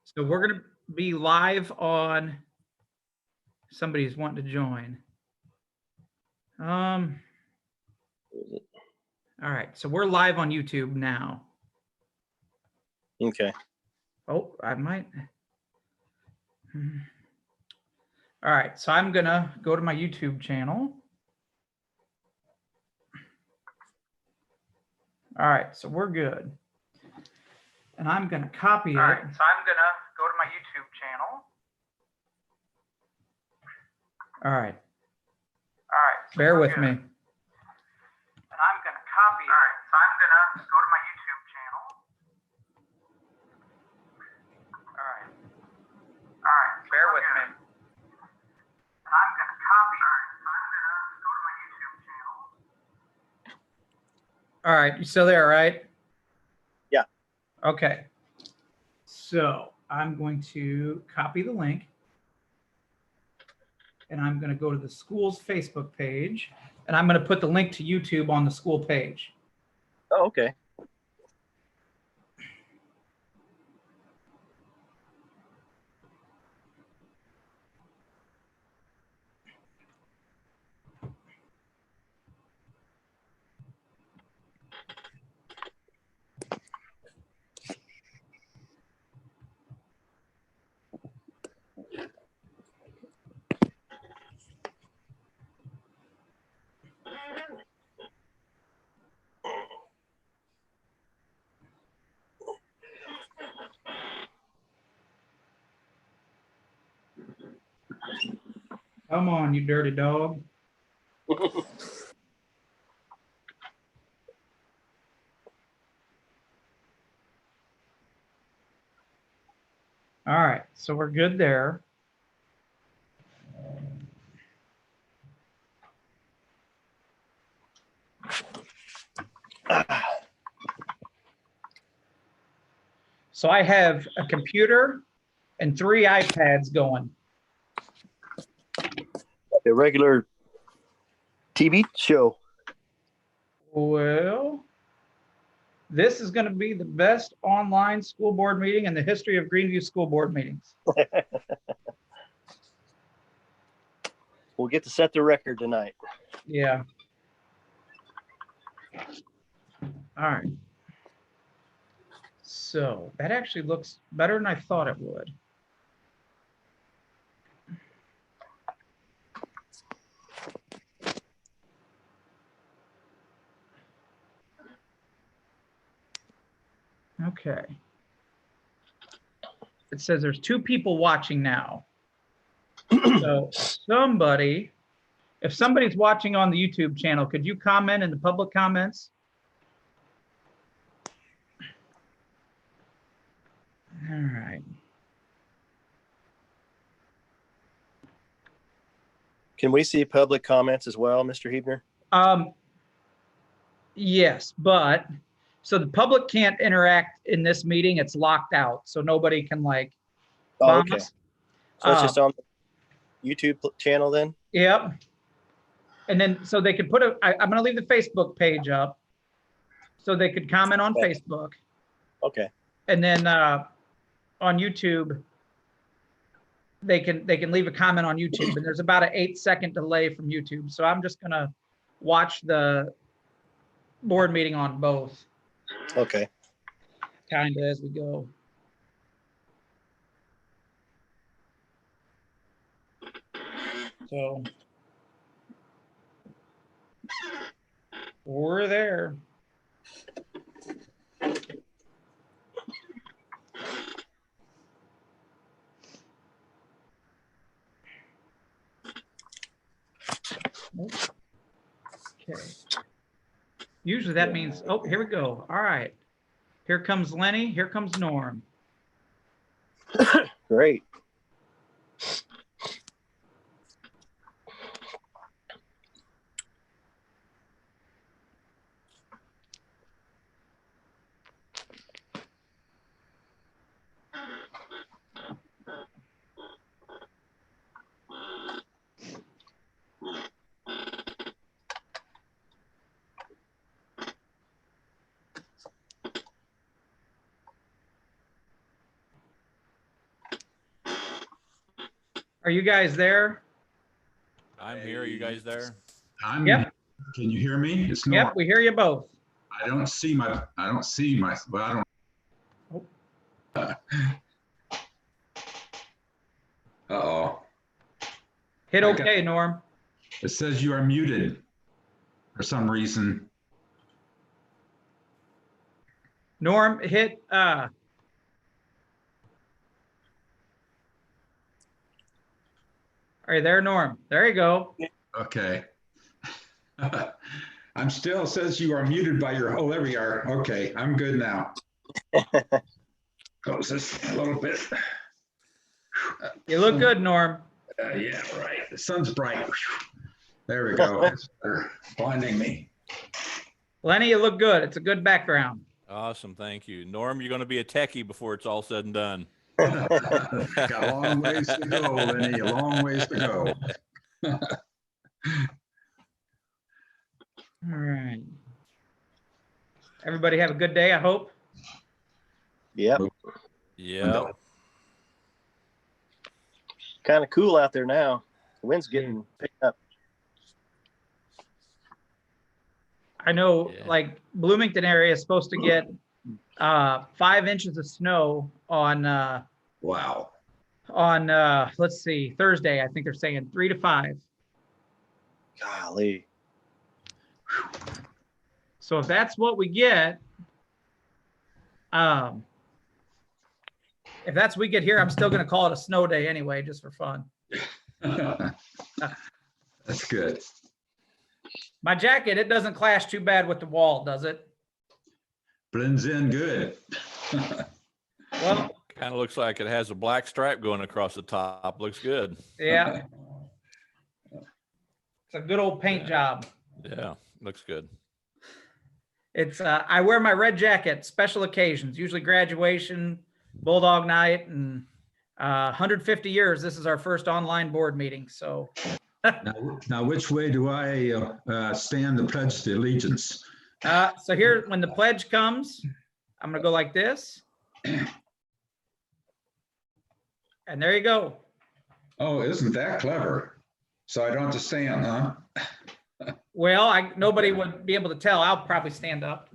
So we're going to be live on. Somebody's wanting to join. All right, so we're live on YouTube now. Okay. Oh, I might. All right, so I'm gonna go to my YouTube channel. All right, so we're good. And I'm gonna copy it. All right, so I'm gonna go to my YouTube channel. All right. So bear with me. And I'm gonna copy it. All right, so I'm gonna go to my YouTube channel. All right, bear with me. And I'm gonna copy it. I'm gonna go to my YouTube channel. All right, you still there, right? Yeah. Okay. So I'm going to copy the link. And I'm going to go to the school's Facebook page, and I'm going to put the link to YouTube on the school page. Oh, okay. Come on, you dirty dog. All right, so we're good there. So I have a computer and 3 iPads going. A regular TV show. Well, this is going to be the best online school board meeting in the history of Greenview school board meetings. We'll get to set the record tonight. Yeah. All right. So that actually looks better than I thought it would. Okay. It says there's 2 people watching now. So if somebody's watching on the YouTube channel, could you comment in the public comments? All right. Can we see public comments as well, Mr. Huebner? Yes, but so the public can't interact in this meeting. It's locked out, so nobody can like bomb okay. us. So it's just on the YouTube channel then? Yep. And then so they could put I'm going to leave the Facebook page up so they could comment on Facebook. Okay. And then on YouTube, they can leave a comment on YouTube, and there's about an 8-second delay from YouTube. So I'm just going to watch the board meeting on both. Okay. Kind of as we go. So we're there. Okay. Usually that means, oh, here we go. All right. Here comes Lenny. Here comes Norm. Great. Are you guys there? I'm here. Are you guys there? Yep. Can you hear me? It's Norm. Yep, we hear you both. I don't see my, well, I don't. Uh-oh. Hit I got- okay, Norm. It says you are muted for some reason. Norm, hit, are you there, Norm? There you go. Okay. I'm still, it says you are muted by your, oh, there we are. Okay, I'm good now. Close this a little bit. You look good, Norm. Yeah, right. The sun's bright. There we go. It's better. Blinding me. Lenny, you look good. It's a good background. Awesome. Thank you. Norm, you're going to be a techie before it's all said and done. Got a long ways to go, Lenny. A long ways to go. All right. Everybody have a good day, I hope. Yep. Yeah. Kind of cool out there now. The wind's getting picked up. I know, Yeah. like Bloomington area is supposed to get 5 inches of snow on Wow. let's see, Thursday. I think they're saying 3 to 5. Golly. So if that's what we get, if that's what we get here, I'm still going to call it a snow day anyway, just for fun. That's good. My jacket, it doesn't clash too bad with the wall, does it? Blends in good. Well, Kind of looks like it has a black stripe going across the top. Looks good. yeah. It's a good old paint job. Yeah. Looks good. It's I wear my red jacket, special occasions, usually graduation, Bulldog night, and 150 years. This is our first online board meeting. So Now, which way do I stand the pledge to allegiance? so here, when the pledge comes, I'm going to go like this. And there you go. Oh, isn't that clever? So I don't have to stand, huh? Well, nobody would be able to tell. I'll probably stand up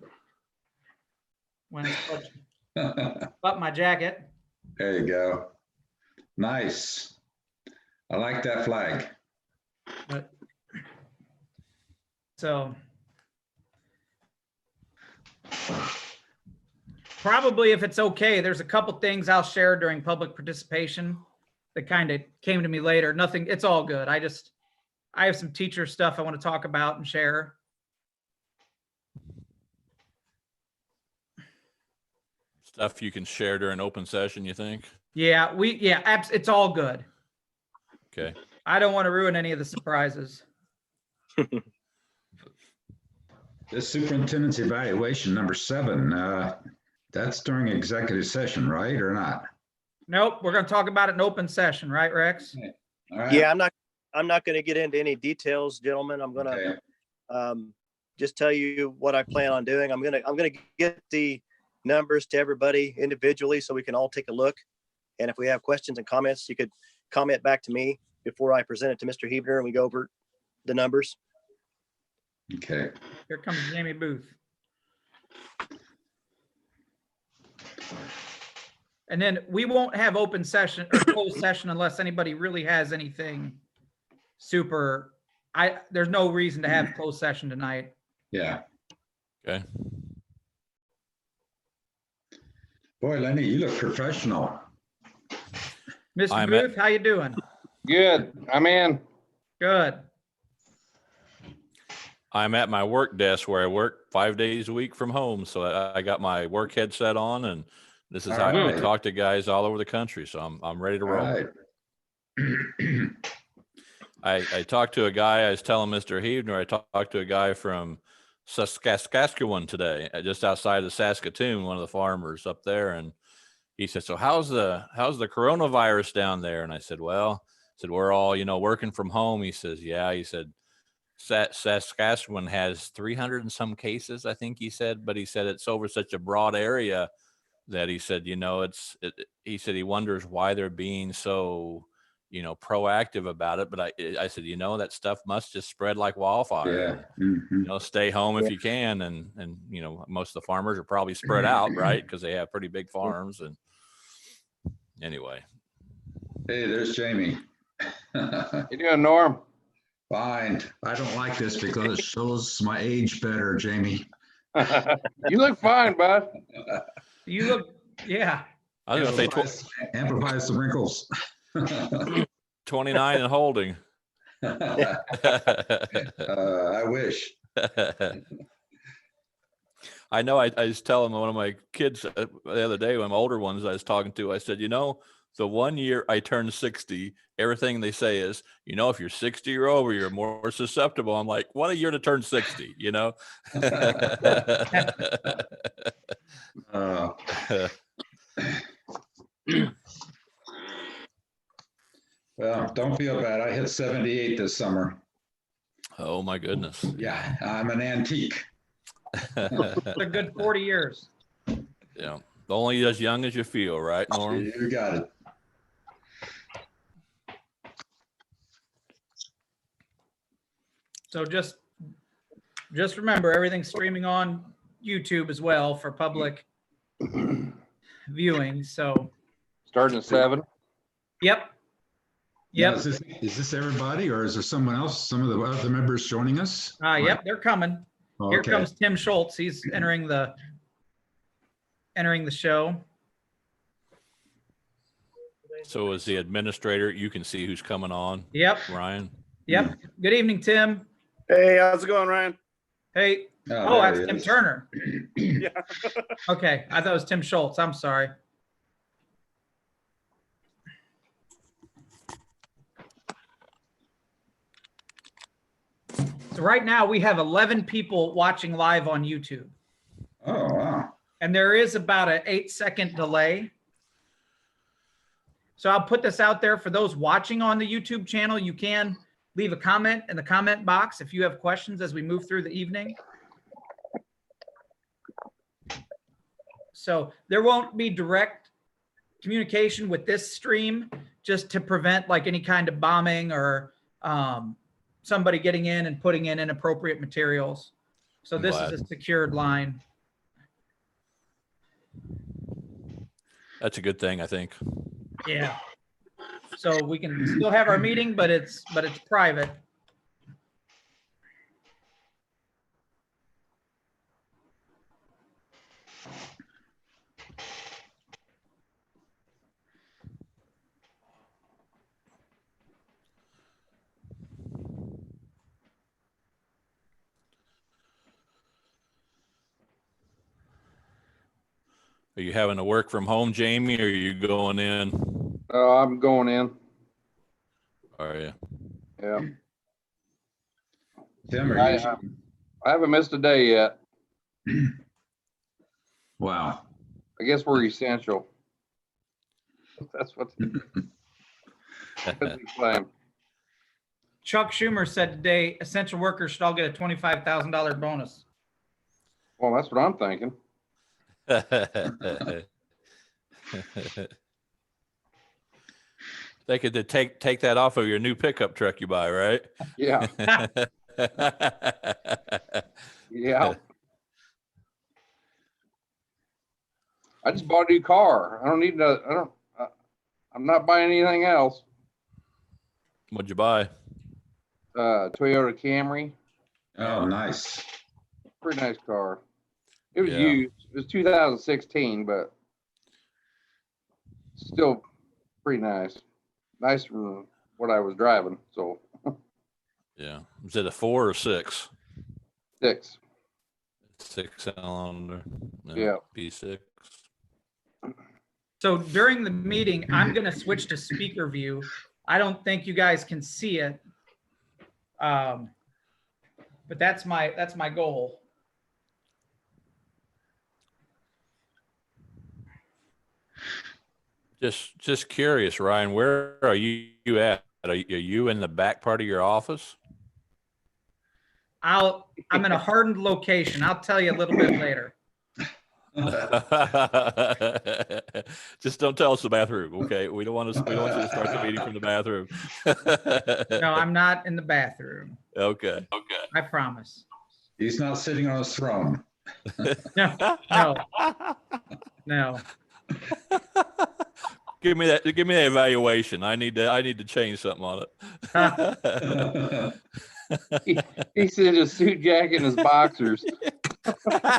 when it's pledged. Up my jacket. There you go. Nice. I like that flag. But so probably, if it's okay, there's a couple things I'll share during public participation that kind of came to me later. Nothing, it's all good. I have some teacher stuff I want to talk about and share. Stuff you can share during open session, you think? Yeah, it's all good. Okay. I don't want to ruin any of the surprises. This superintendent's evaluation number 7, that's during executive session, right, or not? Nope, we're going to talk about it in open session, right, Rex? All right. Yeah, I'm not going to get into any details, gentlemen. I'm going to Okay. just tell you what I plan on doing. I'm going to get the numbers to everybody individually so we can all take a look. And if we have questions and comments, you could comment back to me before I present it to Mr. Hebner and we go over the numbers. Okay. Here comes Jamie Booth. And then we won't have open session or closed session unless anybody really has anything super. There's no reason to have closed session tonight. Yeah. Okay. Boy, Lenny, you look professional. Mr. Booth, how you doing? Good. I'm in. Good. I'm at my work desk where I work 5 days a week from home. So I got my work headset on, and this is how I Alright. talk to guys all over the country. So I'm ready to roll. Right. I talked to a guy, I was telling Mr. Hebner, I talked to a guy from Saskatchewan today, just outside of Saskatoon, one of the farmers up there. And he said, so how's the coronavirus down there? And I said, well, we're all, working from home. He says, yeah, he said, Saskatchewan has 300 and some cases, I think he said, but he said it's over such a broad area that he said, he said he wonders why they're being so proactive about it. But I said, that stuff must just spread like wildfire. Yeah. Mhm. Stay home if you can. And, most of the farmers are probably spread out, right? Because they have pretty big farms. And anyway. Hey, there's Jamie. You doing, Norm? Fine. I don't like this because it shows my age better, Jamie. You look fine, bud. You look, yeah. I was going to say Amplifies the wrinkles. 29 and holding. I wish. I know. I was telling one of my kids the other day, one of my older ones I was talking to, I said, the 1 year I turned 60, everything they say is, if you're 60 or over, you're more susceptible. I'm like, what a year to turn 60, Well, don't feel bad. I hit 78 this summer. Oh my goodness. Yeah, I'm an antique. It's a good 40 years. Yeah. Only as young as you feel, right, Norm? You got it. So just remember, everything's streaming on YouTube as well for public viewing. So, Starting at 7. yep. Now, Yep. is this everybody, or is there someone else, some of the other members joining us? Yep, they're coming. Here Okay. comes Tim Schultz. He's entering the show. So as the administrator, you can see who's coming on, Yep. Ryan. Yep. Good evening, Tim. Hey, how's it going, Ryan? Hey. Oh, Oh, there that's he Tim is. Turner. Yeah. Okay. I thought it was Tim Schultz. I'm sorry. So right now we have 11 people watching live on YouTube. Oh, wow. And there is about an 8-second delay. So I'll put this out there for those watching on the YouTube channel. You can leave a comment in the comment box if you have questions as we move through the evening. So there won't be direct communication with this stream, just to prevent like any kind of bombing or somebody getting in and putting in inappropriate materials. So I'm this glad. is a secured line. That's a good thing, I think. Yeah. So we can still have our meeting, but it's private. Are you having to work from home, Jamie, or are you going in? I'm going in. Are you? Yeah. Tim, are I, you? I haven't missed a day yet. Wow. I guess we're essential. That's what we claim. Chuck Schumer said today, essential workers should all get a $25,000 bonus. Well, that's what I'm thinking. They could take that off of your new pickup truck you buy, right? Yeah. Yeah. I just bought a new car. I don't need to, I'm not buying anything else. What'd you buy? Toyota Camry, Oh, nice. pretty nice car. It was Yeah. used. It was 2016, but still pretty nice. Nice from what I was driving. So Yeah. Is it a 4 or 6? 6. 6-cylinder. No, Yeah. B6. So during the meeting, I'm going to switch to speaker view. I don't think you guys can see it. But that's my goal. Just curious, Ryan, where are you at? Are you in the back part of your office? I'm in a hardened location. I'll tell you a little bit later. Just don't tell us the bathroom, okay? We don't want you to start the meeting from the bathroom. No, I'm not in the bathroom. Okay. I promise. He's not sitting on his throne. No, no. Give me the evaluation. I need to change something on it. He's in his suit jacket and his boxers.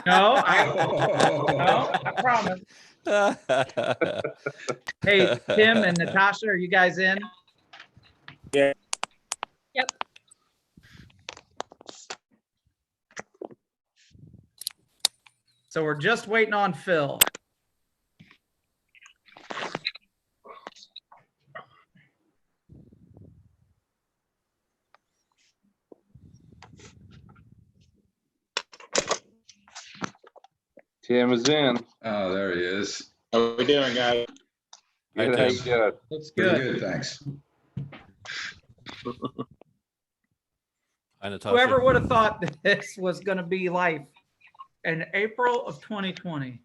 No, I promise. Hey, Tim and Natasha, are you guys in? Yeah. Yep. So we're just waiting on Phil. Tim is in. Oh, there he is. How we doing, guys? Good, how you doing? Looks Pretty good. good, thanks. Hi, Natasha. Whoever would have thought that this was going to be life in April of 2020?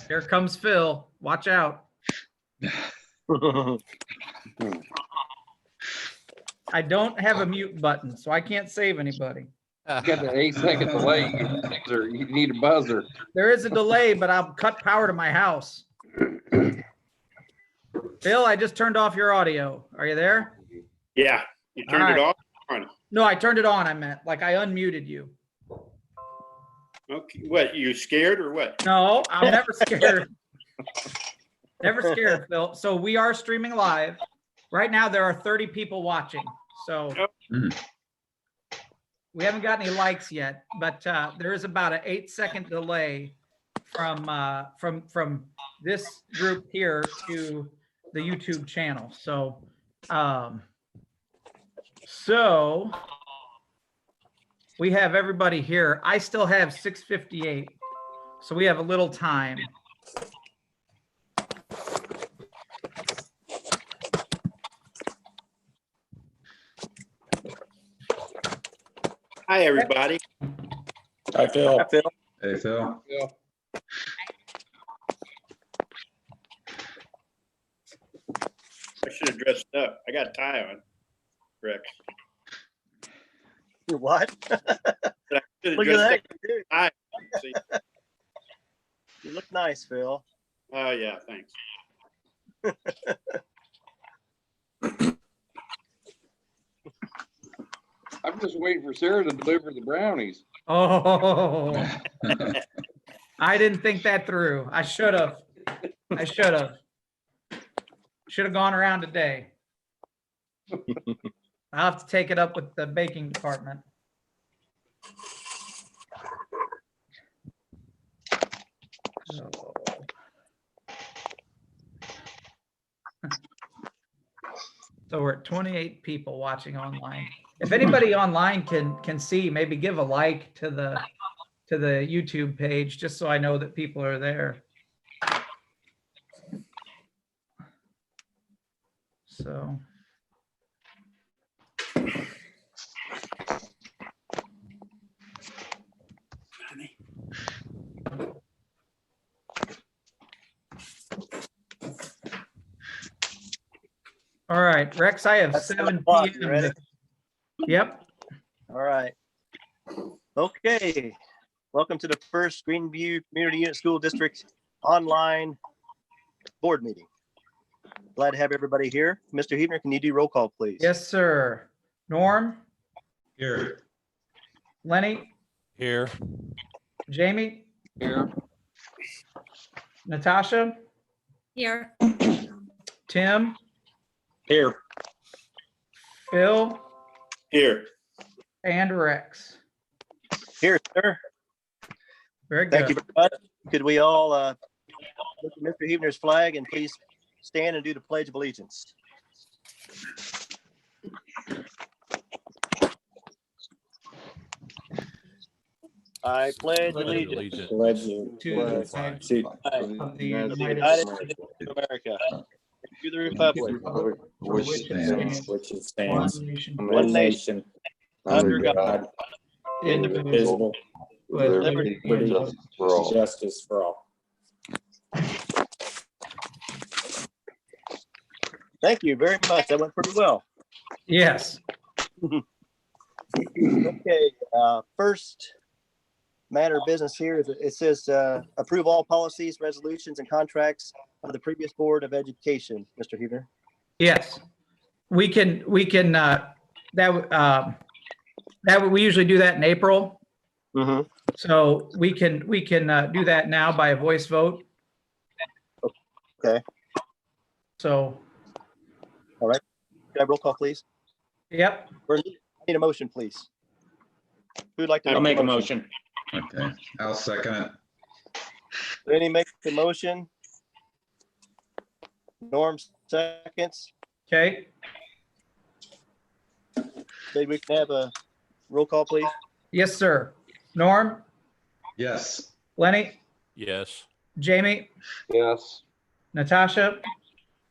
Here comes Phil. Watch out. I don't have a mute button, so I can't save anybody. You got the 8-second delay. You need a buzzer. There is a delay, but I'll cut power to my house. Phil, I just turned off your audio. Are you there? Yeah, you turned All it right. off? No, I turned it on. I meant like I unmuted you. Okay, what, you scared or what? No, I'm never scared. Never scared, Phil. So we are streaming live. Right now, there are 30 people watching. So we haven't got any likes yet, but there is about an 8-second delay from this group here to the YouTube channel. So we have everybody here. I still have 6:58, so we have a little time. Hi, everybody. Hi, Phil. Hi, Phil. Hey, Phil. Yeah. I should have dressed up. I got a tie on, Rex. What? I should have Look at dressed that. up. Tie. See? You look nice, Phil. Oh, yeah, thanks. I'm just waiting for Sarah to deliver the brownies. Oh, I didn't think that through. I should have. Should have gone around today. I'll have to take it up with the baking department. Oh. So we're at 28 people watching online. If anybody online can see, maybe give a like to the YouTube page, just so I know that people are there. So. All right, Rex, I have That's 7 o'clock. You p.m. ready? Yep. All right. Okay. Welcome to the first Greenview Community Unit School District online board meeting. Glad to have everybody here. Mr. Huebner, can you do roll call, please? Yes, sir. Norm, Here. Lenny, Here. Jamie, Here. Natasha, Here. Tim, Here. Phil, Here. And Rex. Here, sir. Very Thank you good. very much. Could we all look at Mr. Huebner's flag and please stand and do the Pledge of Allegiance? I pledge allegiance Allegiance To the the flag flag of the of the United United States States of America, and to the republic for which it stands, which it one stands, nation, one nation, under under God, God, indivisible, indivisible, with liberty liberty and liberty, justice. for all. justice for all. Thank you very much. That went pretty well. Yes. Okay, first matter of business here is it says approve all policies, resolutions, and contracts of the previous Board of Education. Mr. Huebner. Yes. We can, we usually do that in April. Mm-hmm. So we can do that now by a voice vote. Okay. So, Could I have roll call, please? yep. I need a motion, please. Who'd like to I'll make a motion? Okay, I'll second it. Lenny makes the motion. Norm seconds. Okay. Say we can have a roll call, please. Yes, sir. Norm, Yes. Lenny, Yes. Jamie, Yes. Natasha,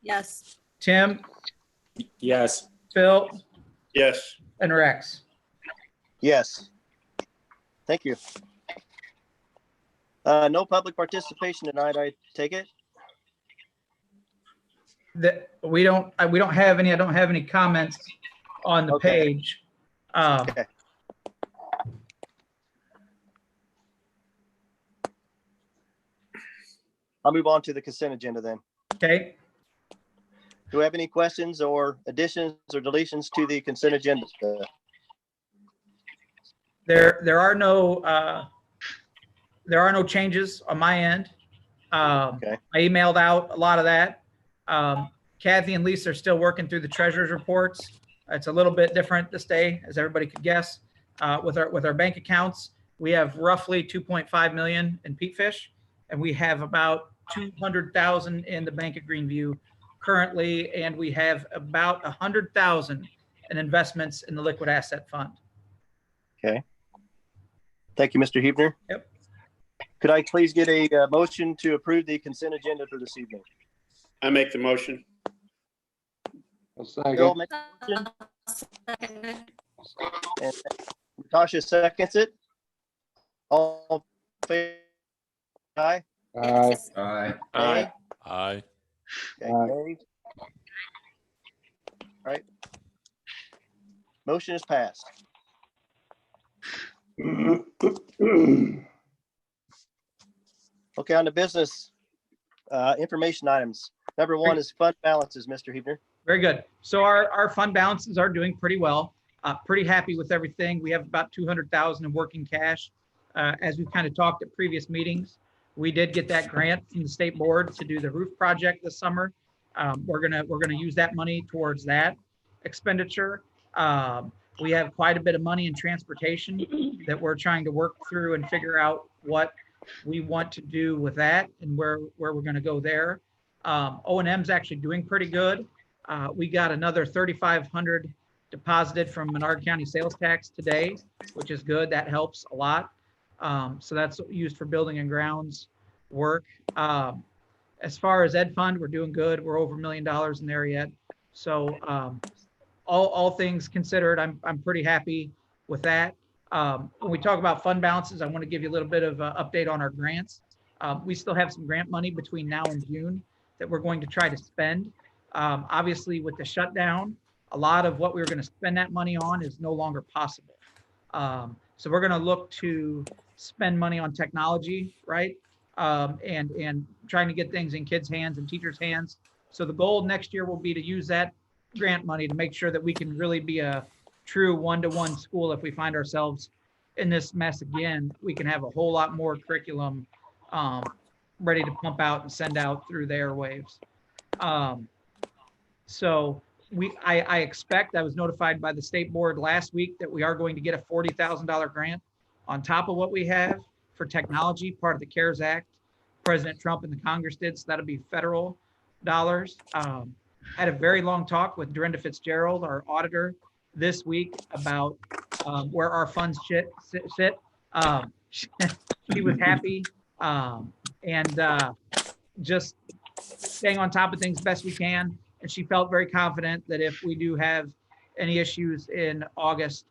Yes. Tim, Yes. Phil, Yes. and Rex. Yes. Thank you. No public participation tonight, I take it? We don't have any, I don't have any comments on the Okay. page. Okay. I'll move on to the consent agenda then. Okay. Do we have any questions or additions or deletions to the consent agenda? There are no changes on my end. Okay. I emailed out a lot of that. Kathy and Lisa are still working through the treasurer's reports. It's a little bit different this day, as everybody could guess. With our bank accounts, we have roughly 2.5 million in peat fish, and we have about 200,000 in the bank at Greenview currently, and we have about 100,000 in investments in the liquid asset fund. Okay. Thank you, Mr. Huebner. Yep. Could I please get a motion to approve the consent agenda for this evening? I make the motion. A Bill second. makes the motion and Natasha seconds it. All in favor? Aye. Aye. Aye. Nay? Aye. Okay, Aye. nay. All right. Motion is passed. Okay, on the business information items. Number one is fund balances, Mr. Huebner. Very good. So our fund balances are doing pretty well. Pretty happy with everything. We have about 200,000 in working cash. As we've kind of talked at previous meetings, we did get that grant from the state board to do the roof project this summer. We're gonna use that money towards that expenditure. We have quite a bit of money in transportation that we're trying to work through and figure out what we want to do with that and where we're going to go there. O&M's actually doing pretty good. We got another 3,500 deposited from Menard County sales tax today, which is good. That helps a lot. So that's used for building and grounds work. As far as Ed Fund, we're doing good. We're over $1 million in there yet. So all things considered, I'm pretty happy with that. When we talk about fund balances, I want to give you a little bit of an update on our grants. We still have some grant money between now and June that we're going to try to spend. Obviously, with the shutdown, a lot of what we were going to spend that money on is no longer possible. So we're going to look to spend money on technology, right? And trying to get things in kids' hands and teachers' hands. So the goal next year will be to use that grant money to make sure that we can really be a true one-to-one school. If we find ourselves in this mess again, we can have a whole lot more curriculum ready to pump out and send out through the airwaves. So I expect, I was notified by the state board last week that we are going to get a $40,000 grant on top of what we have for technology, part of the CARES Act. President Trump and the Congress did, so that'll be federal dollars. Had a very long talk with Dorinda Fitzgerald, our auditor, this week about where our funds sit. She was happy, and just staying on top of things best we can. And she felt very confident that if we do have any issues in August,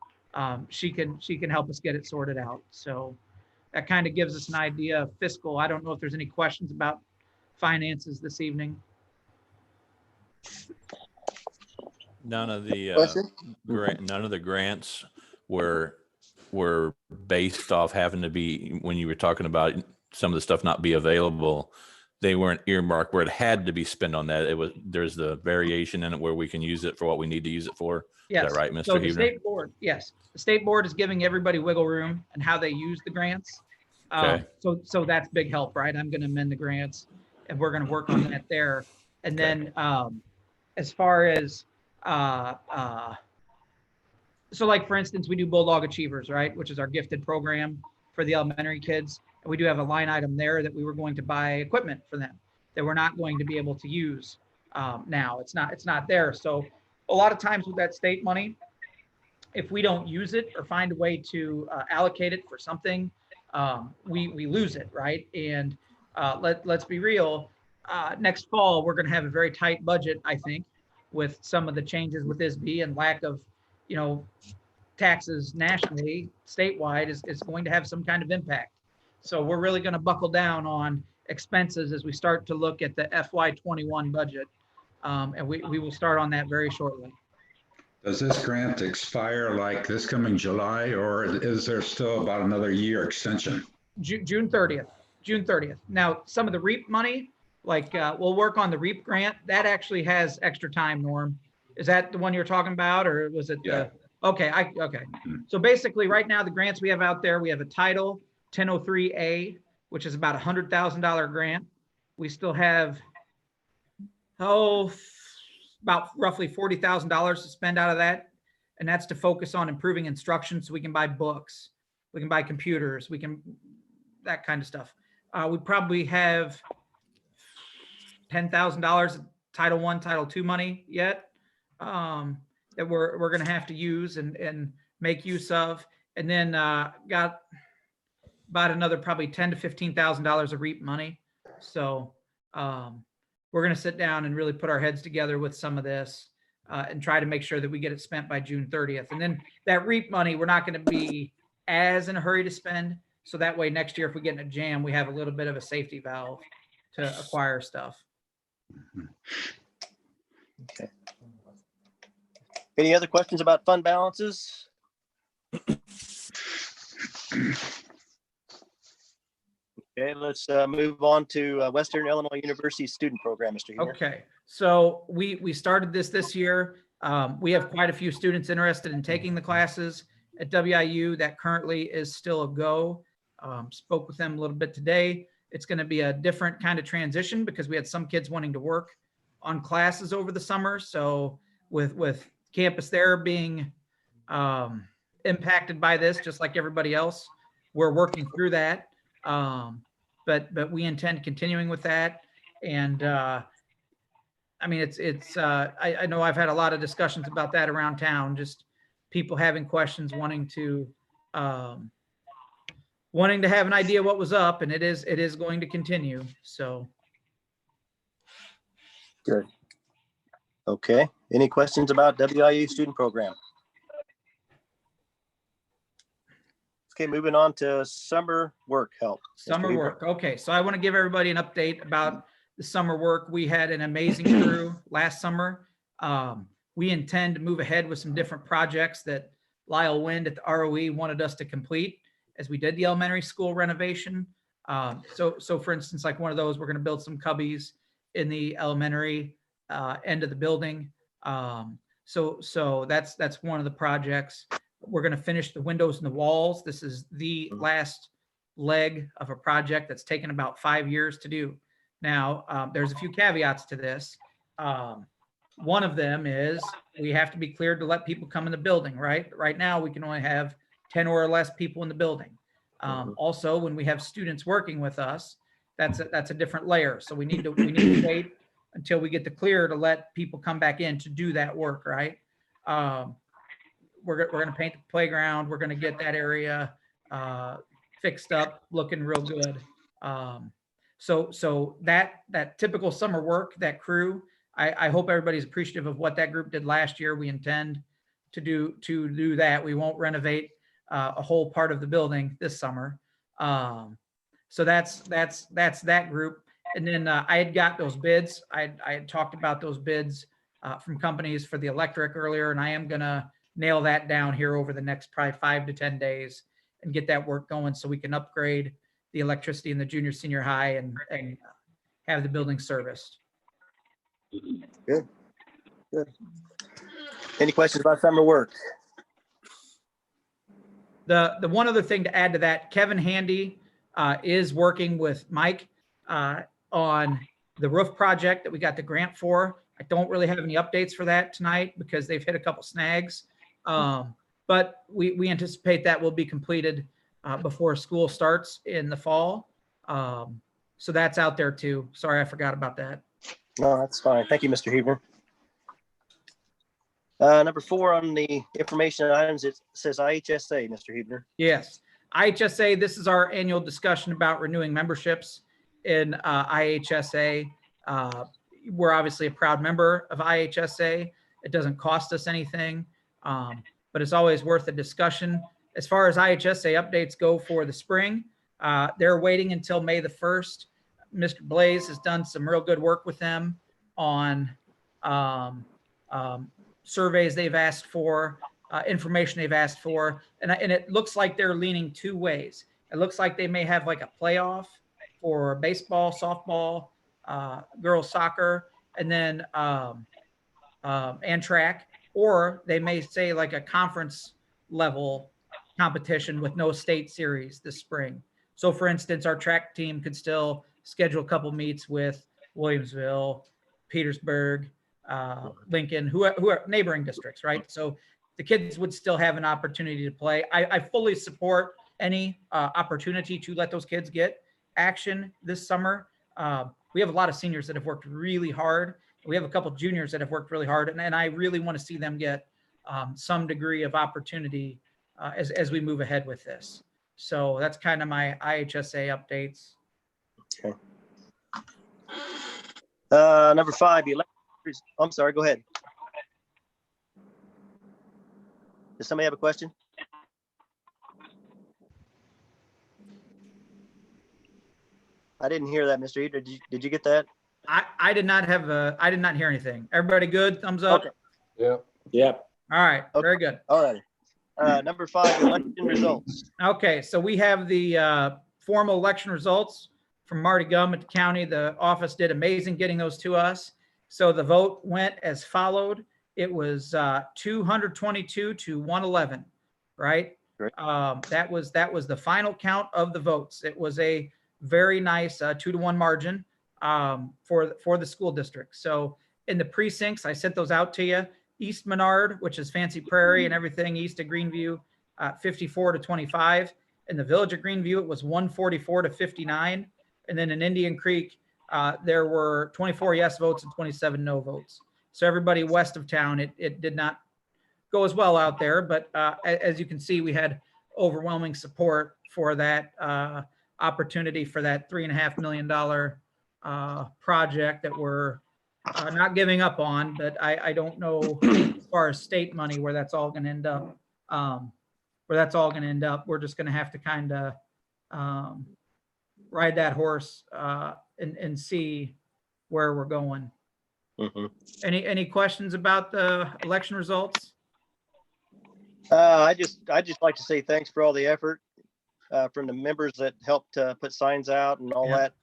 she can help us get it sorted out. So that kind of gives us an idea of fiscal. I don't know if there's any questions about finances this evening. None of the Question? none of the grants were based off having to be, when you were talking about some of the stuff not be available, they weren't earmarked where it had to be spent on that. There's the variation in it where we can use it for what we need to use it for. Yes. Is that right, Mr. So the Huebner? state board, yes, the state board is giving everybody wiggle room and how they use the grants. Okay. So that's big help, right? I'm going to amend the grants, and we're going to work on that there. And then as far as so like, for instance, we do Bulldog Achievers, right? Which is our gifted program for the elementary kids. And we do have a line item there that we were going to buy equipment for them that we're not going to be able to use now. It's not there. So a lot of times with that state money, if we don't use it or find a way to allocate it for something, we lose it, right? And let's be real. Next fall, we're going to have a very tight budget, I think, with some of the changes with ISB and lack of, taxes nationally, statewide is going to have some kind of impact. So we're really going to buckle down on expenses as we start to look at the FY21 budget. And we will start on that very shortly. Does this grant expire like this coming July, or is there still about another year extension? June 30th. Now, some of the REAP money, like we'll work on the REAP grant. That actually has extra time, Norm. Is that the one you're talking about, or was it? Yeah. Okay. So basically right now, the grants we have out there, we have a Title 1003A, which is about $100,000 grant. We still have, about roughly $40,000 to spend out of that. And that's to focus on improving instruction so we can buy books, we can buy computers, that kind of stuff. We probably have $10,000 Title I, Title II money yet that we're going to have to use and make use of. And then got about another probably $10,000 to $15,000 of REAP money. So we're going to sit down and really put our heads together with some of this and try to make sure that we get it spent by June 30th. And then that REAP money, we're not going to be as in a hurry to spend. So that way next year, if we get in a jam, we have a little bit of a safety valve to acquire stuff. Okay. Any other questions about fund balances? Okay, let's move on to Western Illinois University Student Program, Mr. Huber. Okay, so we started this year. We have quite a few students interested in taking the classes at WIU. That currently is still a go. Spoke with them a little bit today. It's going to be a different kind of transition because we had some kids wanting to work on classes over the summer. So with campus there being impacted by this, just like everybody else, we're working through that. But we intend continuing with that. And I mean, I know I've had a lot of discussions about that around town, just people having questions, wanting to have an idea what was up, and it is going to continue. So. Good. Okay. Any questions about WIU student program? Okay, moving on to summer work help. Summer work. Okay, so I want to give everybody an update about the summer work. We had an amazing crew last summer. We intend to move ahead with some different projects that Lyle Wind at the ROE wanted us to complete as we did the elementary school renovation. So for instance, like one of those, we're going to build some cubbies in the elementary end of the building. So that's one of the projects. We're going to finish the windows and the walls. This is the last leg of a project that's taken about 5 years to do. Now, there's a few caveats to this. one of them is we have to be cleared to let people come in the building, right? Right now, we can only have 10 or less people in the building. Also, when we have students working with us, that's a different layer. So we need to wait until we get the clear to let people come back in to do that work, right? We're going to paint the playground. We're going to get that area fixed up, looking real good. So that typical summer work, that crew, I hope everybody's appreciative of what that group did last year. We intend to do that. We won't renovate a whole part of the building this summer. So that's that group. And then I had got those bids. I had talked about those bids from companies for the electric earlier, and I am gonna nail that down here over the next probably 5 to 10 days and get that work going so we can upgrade the electricity in the junior, senior high and have the building serviced. Good. Any questions about summer work? The one other thing to add to that, Kevin Handy is working with Mike on the roof project that we got the grant for. I don't really have any updates for that tonight because they've hit a couple snags. But we anticipate that will be completed before school starts in the fall. So that's out there too. Sorry, I forgot about that. No, that's fine. Thank you, Mr. Huebner. Number 4 on the information items, it says IHSA, Mr. Huebner. Yes. IHSA, this is our annual discussion about renewing memberships in IHSA. We're obviously a proud member of IHSA. It doesn't cost us anything, but it's always worth a discussion. As far as IHSA updates go for the spring, they're waiting until May the 1st. Mr. Blaze has done some real good work with them on surveys they've asked for, information they've asked for, and it looks like they're leaning 2 ways. It looks like they may have like a playoff for baseball, softball, girls soccer, and then and track, or they may say like a conference level competition with no state series this spring. So for instance, our track team could still schedule a couple meets with Williamsville, Petersburg, Lincoln, who are neighboring districts, right? So the kids would still have an opportunity to play. I fully support any opportunity to let those kids get action this summer. We have a lot of seniors that have worked really hard. We have a couple juniors that have worked really hard, and I really want to see them get some degree of opportunity as we move ahead with this. So that's kind of my IHSA updates. Okay. Number 5, I'm sorry, go ahead. Does somebody have a question? I didn't hear that, Mr. Eder. Did you get that? I did not hear anything. Everybody good? Thumbs up? Okay. Yep. Yep. All right, Okay. very good. All right. Number 5, election results. Okay, so we have the formal election results from Marty Gum at the county. The office did amazing getting those to us. So the vote went as followed. It was 222 to 111, right? Great. That was the final count of the votes. It was a very nice 2-to-1 margin for the school district. So in the precincts, I sent those out to you. East Menard, which is Fancy Prairie and everything east of Greenview, 54 to 25. In the village of Greenview, it was 144 to 59. And then in Indian Creek, there were 24 yes votes and 27 no votes. So everybody west of town, it did not go as well out there. But as you can see, we had overwhelming support for that opportunity for that $3.5 million project that we're not giving up on. But I don't know as far as state money where that's all going to end up. We're just going to have to kind of ride that horse and see where we're going. Mm-hmm. Any questions about the election results? I just like to say thanks for all the effort from the members that helped put signs out and all that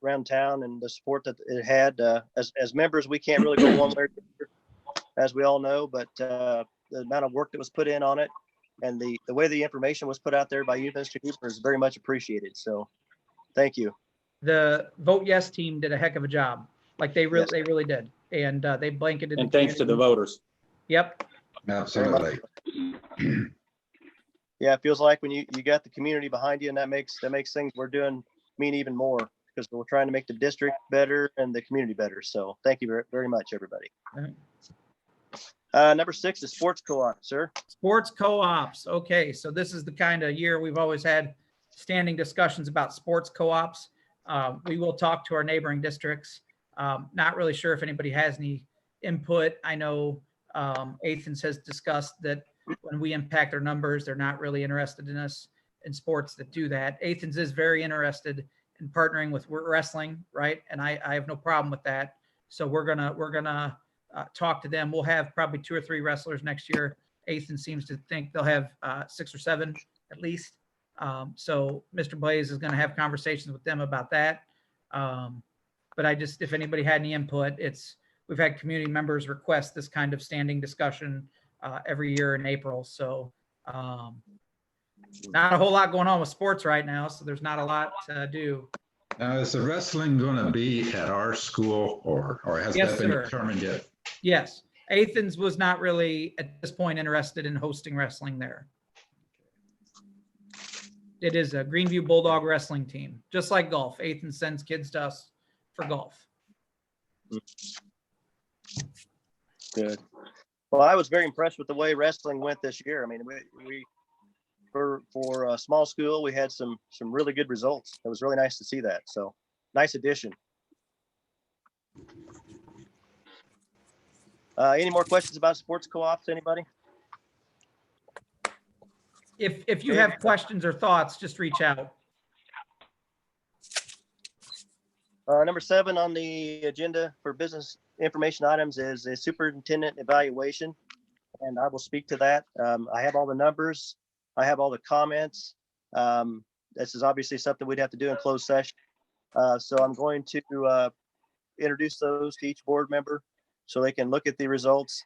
around town, and the support that it had. As members, we can't really go one way or the other, as we all know, but the amount of work that was put in on it and the way the information was put out there by you, Mr. Cooper, is very much appreciated. So thank you. The Vote Yes team did a heck of a job. Like they really did. and they blanketed. And thanks to the voters. Yep. Absolutely. Yeah, it feels like when you got the community behind you, and that makes things we're doing mean even more, because we're trying to make the district better and the community better. So thank you very, very much, everybody. Number 6 is sports co-op, sir. Sports co-ops. Okay, so this is the kind of year we've always had standing discussions about sports co-ops. We will talk to our neighboring districts. Not really sure if anybody has any input. I know Athens has discussed that when we impact their numbers, they're not really interested in us in sports that do that. Athens is very interested in partnering with wrestling, right? And I have no problem with that. So we're gonna talk to them. We'll have probably 2 or 3 wrestlers next year. Athens seems to think they'll have 6 or 7 at least. So Mr. Blaze is going to have conversations with them about that. But if anybody had any input, we've had community members request this kind of standing discussion every year in April. So not a whole lot going on with sports right now. So there's not a lot to do. Now, is the wrestling going to be at our school, or has Yes, that been sir. determined yet? Yes. Athens was not really at this point interested in hosting wrestling there. It is a Greenview Bulldog wrestling team, just like golf. Athens sends kids to us for golf. Good. Well, I was very impressed with the way wrestling went this year. I mean, we for a small school, we had some really good results. It was really nice to see that. So nice addition. Any more questions about sports co-ops, anybody? If you have questions or thoughts, just reach out. Number 7 on the agenda for business information items is a superintendent evaluation, and I will speak to that. I have all the numbers. I have all the comments. This is obviously something we'd have to do in closed session. So I'm going to introduce those to each board member so they can look at the results,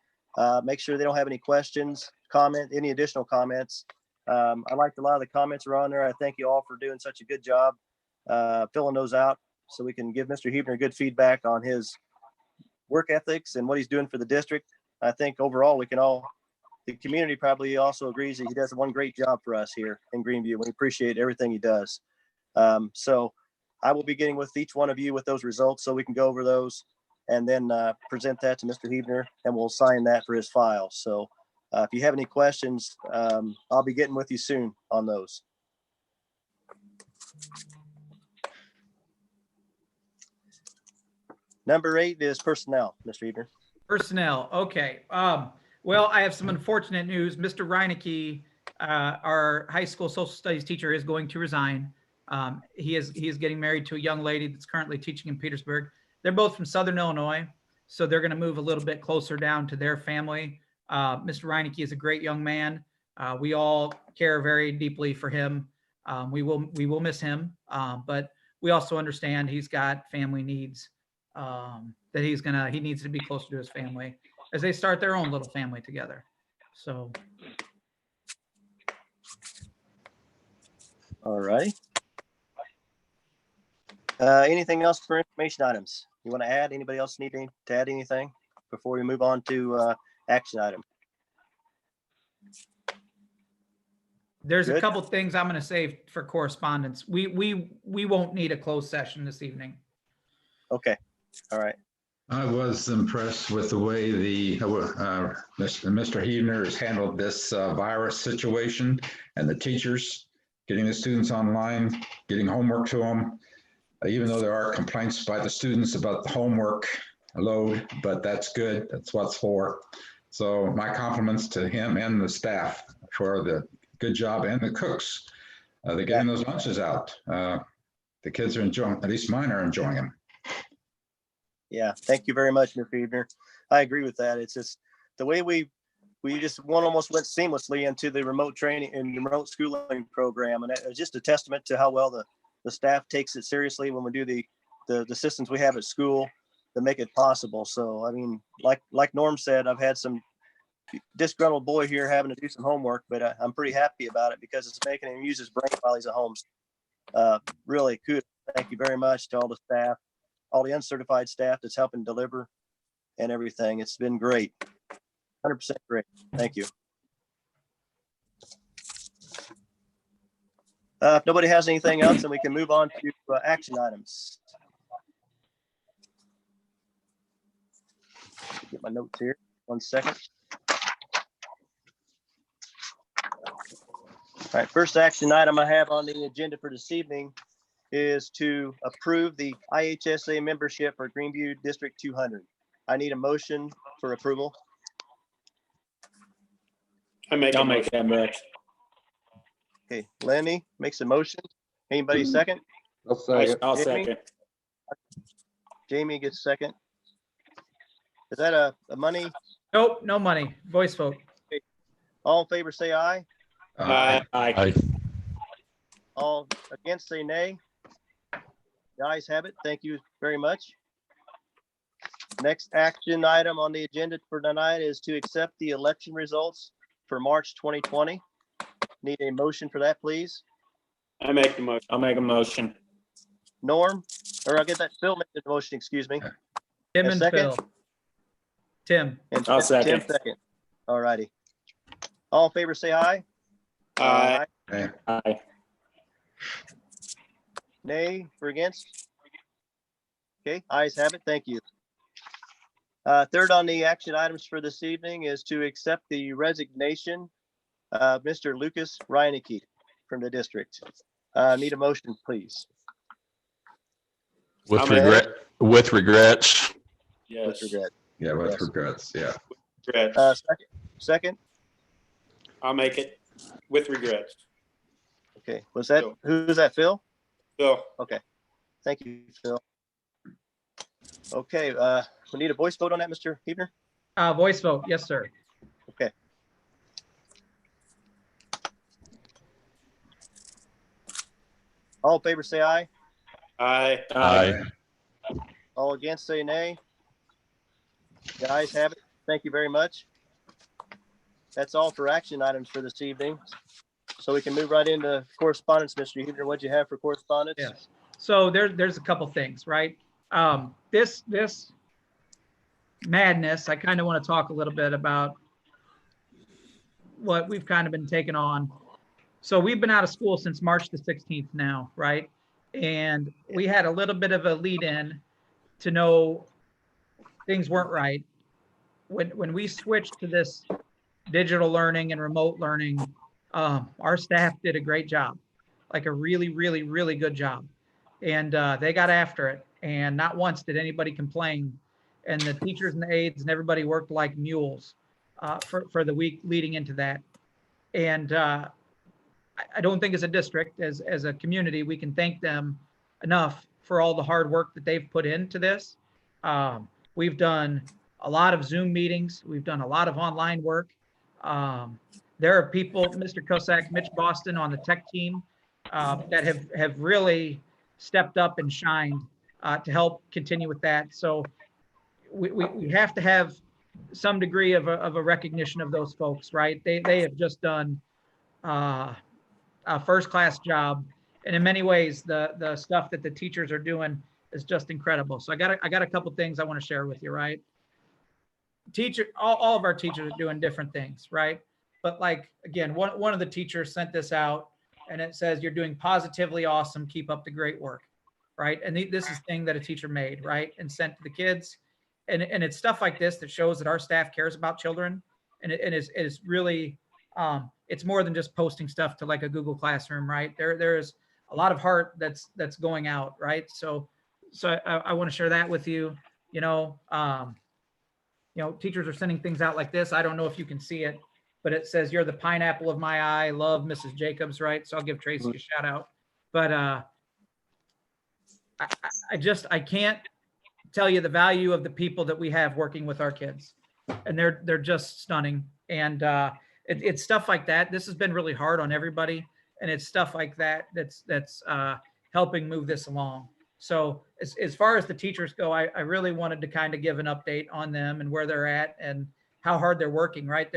make sure they don't have any questions, any additional comments. I liked a lot of the comments are on there. I thank you all for doing such a good job filling those out so we can give Mr. Huebner good feedback on his work ethics and what he's doing for the district. I think overall the community probably also agrees that he does one great job for us here in Greenview. We appreciate everything he does. So I will be getting with each one of you with those results so we can go over those and then present that to Mr. Huebner, and we'll sign that for his file. So if you have any questions, I'll be getting with you soon on those. Number 8 is personnel, Mr. Huebner. Personnel. Okay. Well, I have some unfortunate news. Mr. Reinecke, our high school social studies teacher, is going to resign. He is getting married to a young lady that's currently teaching in Petersburg. They're both from Southern Illinois, so they're going to move a little bit closer down to their family. Mr. Reinecke is a great young man. We all care very deeply for him. We will miss him, but we also understand he's got family needs that he needs to be closer to his family as they start their own little family together. So. All right. Anything else for information items? You want to add? Anybody else need to add anything before we move on to action item? There's Good. a couple things I'm going to save for correspondence. We won't need a closed session this evening. Okay. All right. I was impressed with the way Mr. Huebner has handled this virus situation, and the teachers getting the students online, getting homework to them, even though there are complaints by the students about the homework load, but that's good. That's what it's for. So my compliments to him and the staff for the good job, and the cooks. They're getting those lunches out. The kids are enjoying, at least mine are enjoying them. Yeah, thank you very much, Mr. Huebner. I agree with that. It's just the way we just almost went seamlessly into the remote training and remote schooling program, and it was just a testament to how well the staff takes it seriously when we do the systems we have at school to make it possible. So I mean, like Norm said, I've had some disgruntled boy here having to do some homework, but I'm pretty happy about it because it's making him use his brain while he's at home. Really good. Thank you very much to all the staff, all the uncertified staff that's helping deliver. and everything. It's been great. 100% great. Thank you. If nobody has anything else, then we can move on to action items. Get my notes here. 1 second. All right, first action item I have on the agenda for this evening is to approve the IHSA membership for Greenview District 200. I need a motion for approval. I make I'll a make motion. that motion. Okay, Lenny makes a motion. Anybody second? I'll second. I'll Jamie? second. Jamie gets second. Is that a money? Nope, no money. Voice vote. All in favor, say aye. Aye. Aye. All against, say nay. The ayes have it. Thank you very much. Next action item on the agenda for tonight is to accept the election results for March 2020. Need a motion for that, please. I make the motion. I'll make a motion. Norm, or I'll get that Phil made the motion, excuse me. Tim A and second? Phil. Tim. And I'll Tim second. All righty. All in favor, say aye. Aye. Aye. Nay for against? Okay, ayes have it. Thank you. Third on the action items for this evening is to accept the resignation of Mr. Lucas Reinecke from the district. Need a motion, please. With Okay. regret, with regrets. With Yes. regret. Yeah, with Yes. regrets, yeah. Regrets. Second? I'll make it with regrets. Okay, was that, Phil. who's that, Phil? Phil, Okay, thank you, Phil. Okay, we need a voice vote on that, Mr. Hebner? Voice vote. Yes, sir. Okay. All in favor, say aye. aye. Aye. All against, say nay. The ayes have it. Thank you very much. That's all for action items for this evening. So we can move right into correspondence, Mr. Hebner. What'd you have for correspondence? Yes. So there's a couple things, right? This madness, I kind of want to talk a little bit about what we've kind of been taking on. So we've been out of school since March the 16th now, right? And we had a little bit of a lead in to know things weren't right. When we switched to this digital learning and remote learning, our staff did a great job, like a really, really, really good job. And they got after it. And not once did anybody complain. And the teachers and the aides and everybody worked like mules for the week leading into that. And I don't think as a district, as a community, we can thank them enough for all the hard work that they've put into this. We've done a lot of Zoom meetings. We've done a lot of online work. There are people, Mr. Kosak, Mitch Boston on the tech team that have really stepped up and shined to help continue with that. So we have to have some degree of a recognition of those folks, right? They have just done a first-class job. And in many ways, the stuff that the teachers are doing is just incredible. So I got a couple things I want to share with you, right? All of our teachers are doing different things, right? But like, again, one of the teachers sent this out and it says, "You're doing positively awesome. Keep up the great work," right? And this is thing that a teacher made, right? And sent to the kids. And it's stuff like this that shows that our staff cares about children. And it is really, it's more than just posting stuff to like a Google Classroom, right? There's a lot of heart that's going out, right? So I want to share that with you. Teachers are sending things out like this. I don't know if you can see it, but it says, "You're the pineapple of my eye. Love, Mrs. Jacobs," right? So I'll give Tracy a shout out. But I can't tell you the value of the people that we have working with our kids, and they're just stunning. And it's stuff like that. This has been really hard on everybody, and it's stuff like that that's helping move this along. So as far as the teachers go, I really wanted to kind of give an update on them and where they're at and how hard they're working, right?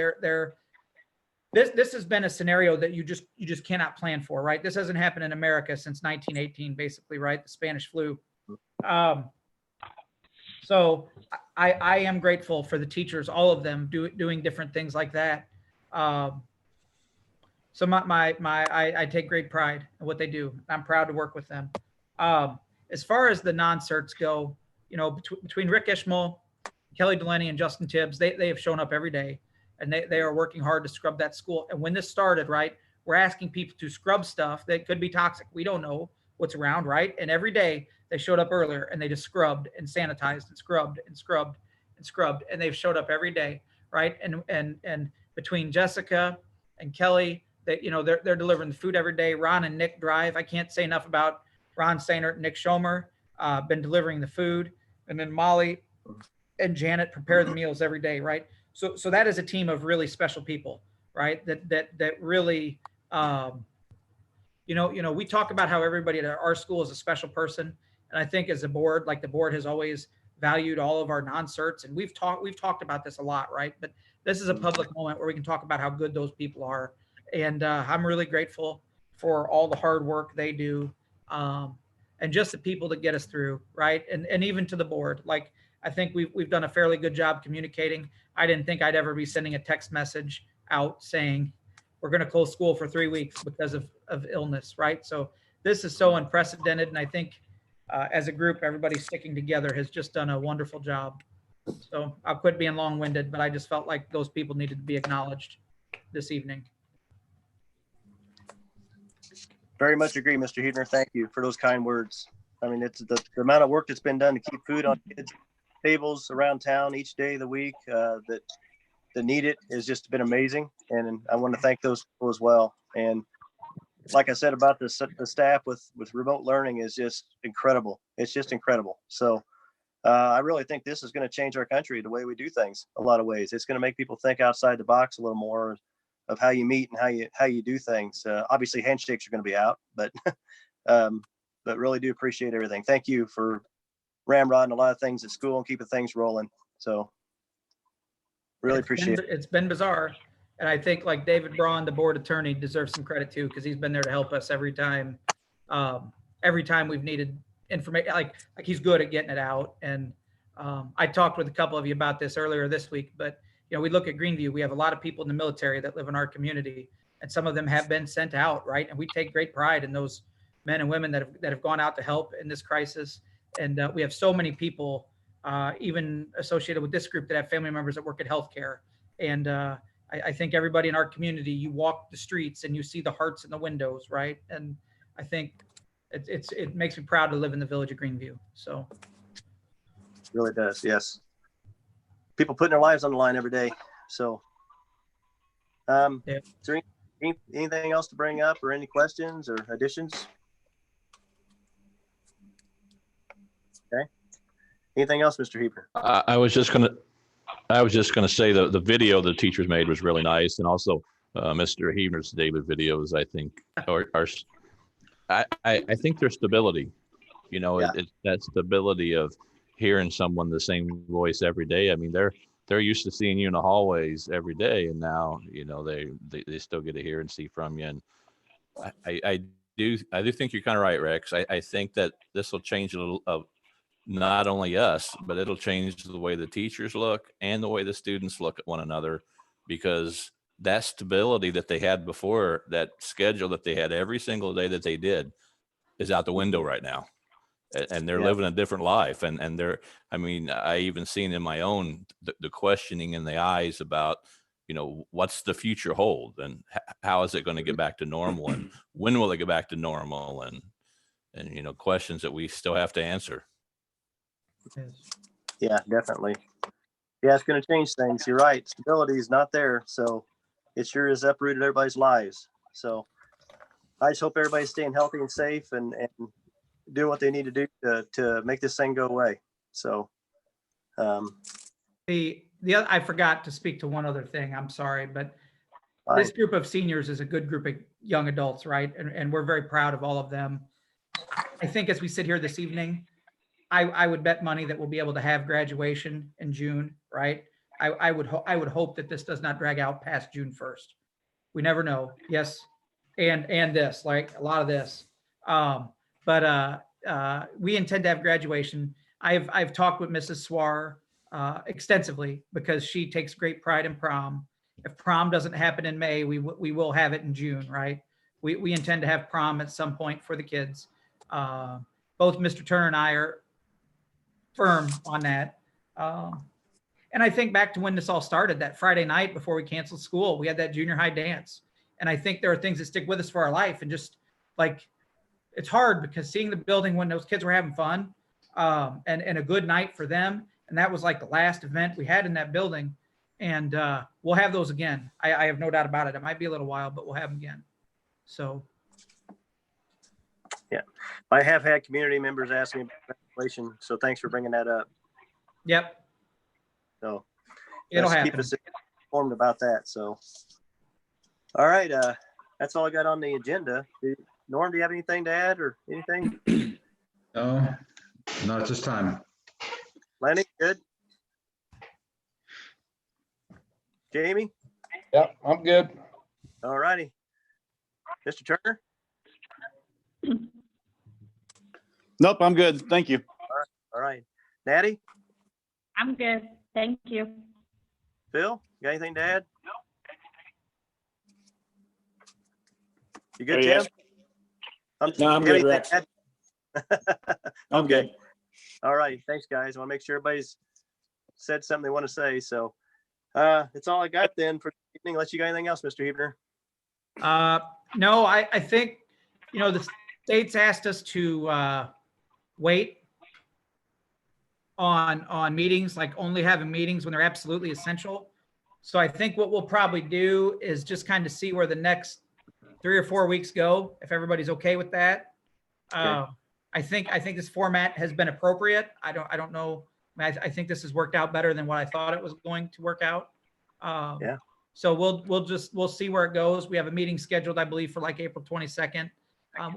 This has been a scenario that you just cannot plan for, right? This hasn't happened in America since 1918, basically, right? The Spanish flu. So I am grateful for the teachers, all of them doing different things like that. So I take great pride in what they do. I'm proud to work with them. As far as the non-certs go, you know, between Rick Ishmael, Kelly Delaney, and Justin Tibbs, they have shown up every day, and they are working hard to scrub that school. And when this started, right, we're asking people to scrub stuff that could be toxic. We don't know what's around, right? And every day they showed up earlier and they just scrubbed and sanitized and scrubbed and scrubbed and scrubbed, and they've showed up every day, right? And between Jessica and Kelly, they're delivering the food every day. Ron and Nick drive. I can't say enough about Ron Sainert and Nick Schomer, been delivering the food, and then Molly and Janet prepare the meals every day, right? So that is a team of really special people, right? That really, we talk about how everybody at our school is a special person, and I think as a board, like the board has always valued all of our non-certs, and we've talked about this a lot, right? But this is a public moment where we can talk about how good those people are, and I'm really grateful for all the hard work they do, and just the people that get us through, right? And even to the board, like I think we've done a fairly good job communicating. I didn't think I'd ever be sending a text message out saying we're going to close school for 3 weeks because of illness, right? So this is so unprecedented, and I think as a group, everybody sticking together has just done a wonderful job. So I'll quit being long-winded, but I just felt like those people needed to be acknowledged this evening. Very much agree, Mr. Huebner. Thank you for those kind words. I mean, it's the amount of work that's been done to keep food on kids' tables around town each day of the week that need it has just been amazing. And I want to thank those people as well. And like I said about the staff with remote learning is just incredible. It's just incredible. So I really think this is going to change our country, the way we do things a lot of ways. It's going to make people think outside the box a little more of how you meet and how you do things. Obviously handshakes are going to be out, but really do appreciate everything. Thank you for ramrodding a lot of things at school and keeping things rolling. So really appreciate it. It's been bizarre. And I think like David Braun, the board attorney, deserves some credit too, because he's been there to help us every time we've needed information. Like he's good at getting it out. And I talked with a couple of you about this earlier this week, but we look at Greenview, we have a lot of people in the military that live in our community, and some of them have been sent out, right? And we take great pride in those men and women that have gone out to help in this crisis. And we have so many people, even associated with this group, that have family members that work at healthcare. And I think everybody in our community, you walk the streets and you see the hearts in the windows, right? And I think it makes me proud to live in the village of Greenview. So It really does, yes. People putting their lives on the line every day. So Yeah. Is there anything else to bring up or any questions or additions? Okay. Anything else, Mr. Huebner? I was just gonna say the video the teachers made was really nice, and also Mr. Huebner's daily videos, I think, I think there's stability. Yeah. It's that stability of hearing someone the same voice every day. I mean, they're used to seeing you in the hallways every day, and now they still get to hear and see from you. And I do think you're kind of right, Rex. I think that this will change a little of not only us, but it'll change the way the teachers look and the way the students look at one another, because that stability that they had before, that schedule that they had every single day that they did, is out the window right now. And they're living a different life. And I even seen in my own, the questioning in the eyes about, what's the future hold, and how is it going to get back to normal, and when will it get back to normal, and questions that we still have to answer. Yeah, definitely. Yeah, it's going to change things. You're right. Stability is not there. So it sure has uprooted everybody's lives. So I just hope everybody's staying healthy and safe and doing what they need to do to make this thing go away. So I forgot to speak to one other thing. I'm sorry, but fine. this group of seniors is a good group of young adults, right? And we're very proud of all of them. I think as we sit here this evening, I would bet money that we'll be able to have graduation in June, right? I would hope that this does not drag out past June 1st. We never know. Yes. And this, like a lot of this. But we intend to have graduation. I've talked with Mrs. Swar extensively because she takes great pride in prom. If prom doesn't happen in May, we will have it in June, right? We intend to have prom at some point for the kids. Both Mr. Turner and I are firm on that. And I think back to when this all started, that Friday night before we canceled school, we had that junior high dance. And I think there are things that stick with us for our life. And just like, it's hard because seeing the building when those kids were having fun and a good night for them. And that was like the last event we had in that building. And we'll have those again. I have no doubt about it. It might be a little while, but we'll have them again. So. Yeah, I have had community members ask me about graduation, so thanks for bringing that up. Yep. So It'll let's happen. keep us informed about that. So, all right, that's all I got on the agenda. Norm, do you have anything to add or anything? No, not at this time. Lenny, good. Jamie, Yep, I'm good. all righty. Mr. Turner, Nope, I'm good. Thank you. all right. Natty, I'm good. Thank you. Phil, got anything to add? You good, Oh, Tim? yes. No, I'm you have good, anything Rex. to add? I'm good. All right, thanks, guys. I want to make sure everybody's said something they want to say. So that's all I got then for the evening. Unless you got anything else, Mr. Hebner. No, I think, the state's asked us to wait on meetings, like only having meetings when they're absolutely essential. So I think what we'll probably do is just kind of see where the next 3 or 4 weeks go, if everybody's okay with that. Okay. I think this format has been appropriate. I don't know. I think this has worked out better than what I thought it was going to work out. Yeah. So we'll see where it goes. We have a meeting scheduled, I believe, for like April 22nd.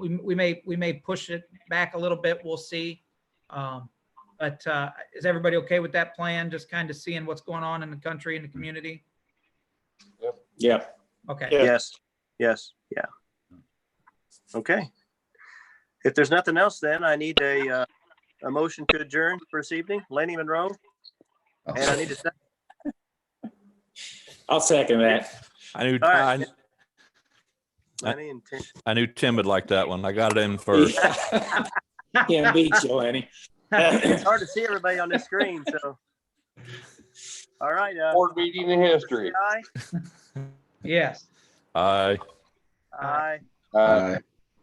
We may push it back a little bit. We'll see. But is everybody okay with that plan? Just kind of seeing what's going on in the country and the community? Yeah. Okay. Yeah. Yes. Yeah. Okay. If there's nothing else, then I need a motion to adjourn for this evening. Lenny Monroe, and I need to. I'll second that. I knew, All right. I, Lenny and Tim. I knew Tim would like that one. I got it in first. Can't beat you, Lenny. It's hard to see everybody on this screen, so. All right. Board meeting in history. Aye. Yes. Aye. Aye.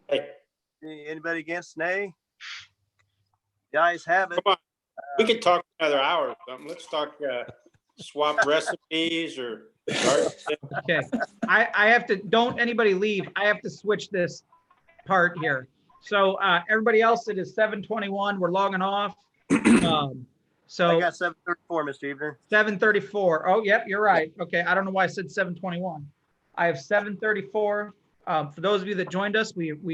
Hey, Anybody against? Nay. Guys have it. Come on. We could talk another hour or something. Let's talk, swap recipes or. Okay. I have to, don't anybody leave. I have to switch this part here. So everybody else, it is 7:21. We're logging off. I So got 734, Mr. Evener. 7:34. Oh, yep, you're right. Okay. I don't know why I said 7:21. I have 7:34. For those of you that joined us, we